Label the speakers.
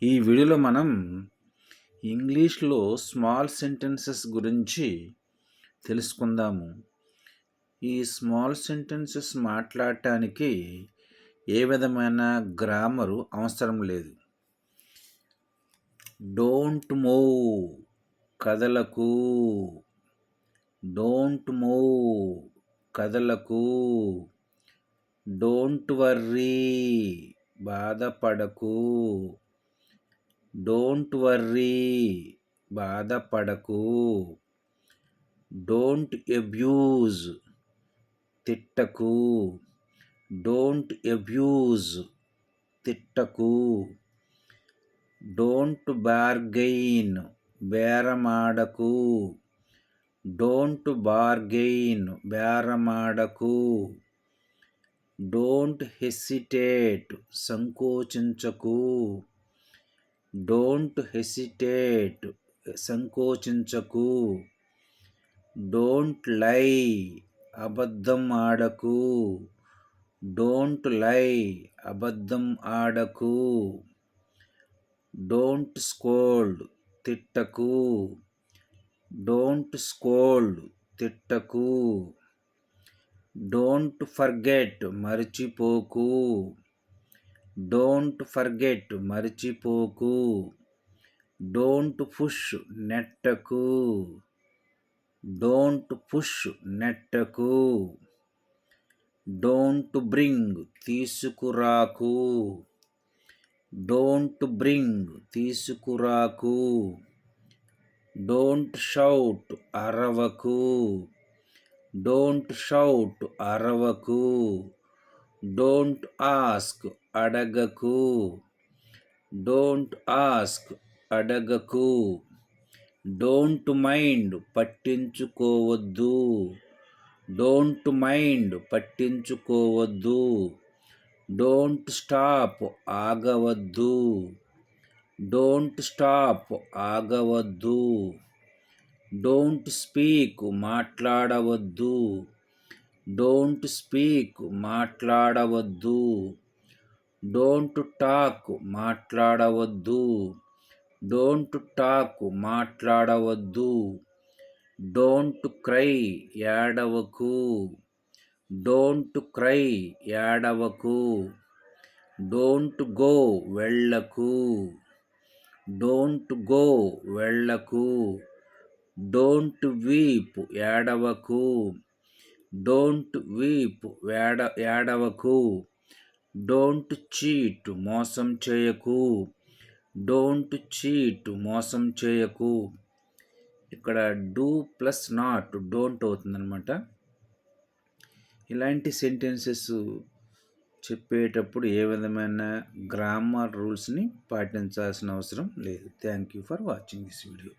Speaker 1: ఈ వీడియోలో మనం ఇంగ్లీష్లో స్మాల్ సెంటెన్సెస్ గురించి తెలుసుకుందాము. ఈ స్మాల్ సెంటెన్సెస్ మాట్లాడటానికి ఏ విధమైన గ్రామరు అవసరం లేదు. డోంట్ మూవ్, కదలకు. డోంట్ మూవ్, కదలకు. డోంట్ వర్రీ, బాధపడకు. డోంట్ వర్రీ, బాధపడకు. డోంట్ అబ్యూజ్, తిట్టకు. డోంట్ అబ్యూజ్, తిట్టకు. డోంట్ బార్గెయిన్, బేరమాడకు. డోంట్ బార్గెయిన్, బేరమాడకు. డోంట్ హెసిటేట్, సంకోచించకు. డోంట్ హెసిటేట్, సంకోచించకు. డోంట్ లై, అబద్ధం ఆడకు. డోంట్ లై, అబద్ధం ఆడకు. డోంట్ స్కోల్డ్, తిట్టకు. డోంట్ స్కోల్డ్, తిట్టకు. డోంట్ ఫర్గెట్, మరిచిపోకు. డోంట్ ఫర్గెట్, మరిచిపోకు. డోంట్ పుష్, నెట్టకు. డోంట్ పుష్, నెట్టకు. డోంట్ బ్రింగ్, తీసుకురాకు. డోంట్ బ్రింగ్, తీసుకురాకు. డోంట్ షౌట్, అరవకు. డోంట్ షౌట్, అరవకు. డోంట్ ఆస్క్, అడగకు. డోంట్ ఆస్క్, అడగకు. డోంట్ మైండ్, పట్టించుకోవద్దు. డోంట్ మైండ్, పట్టించుకోవద్దు. డోంట్ స్టాప్, ఆగవద్దు. డోంట్ స్టాప్, ఆగవద్దు. డోంట్ స్పీక్, మాట్లాడవద్దు. డోంట్ స్పీక్, మాట్లాడవద్దు. డోంట్ టాక్, మాట్లాడవద్దు. డోంట్ టాక్, మాట్లాడవద్దు. డోంట్ క్రై, ఏడవకు. డోంట్ క్రై, ఏడవకు. డోంట్ గో, వెళ్ళకు. డోంట్ గో, వెళ్ళకు. డోంట్ వీప్, ఏడవకు. డోంట్ వీప్, ఏడవకు. డోంట్ చీట్, మోసం చేయకు. డోంట్ చీట్, మోసం చేయకు. ఇక్కడ డూ ప్లస్ నాట్ డోంట్ అవుతుందన్నమాట. ఇలాంటి సెంటెన్సెస్ చెప్పేటప్పుడు ఏ విధమైన గ్రామర్ రూల్స్ని పాటించాల్సిన అవసరం లేదు. Thank you for watching this video.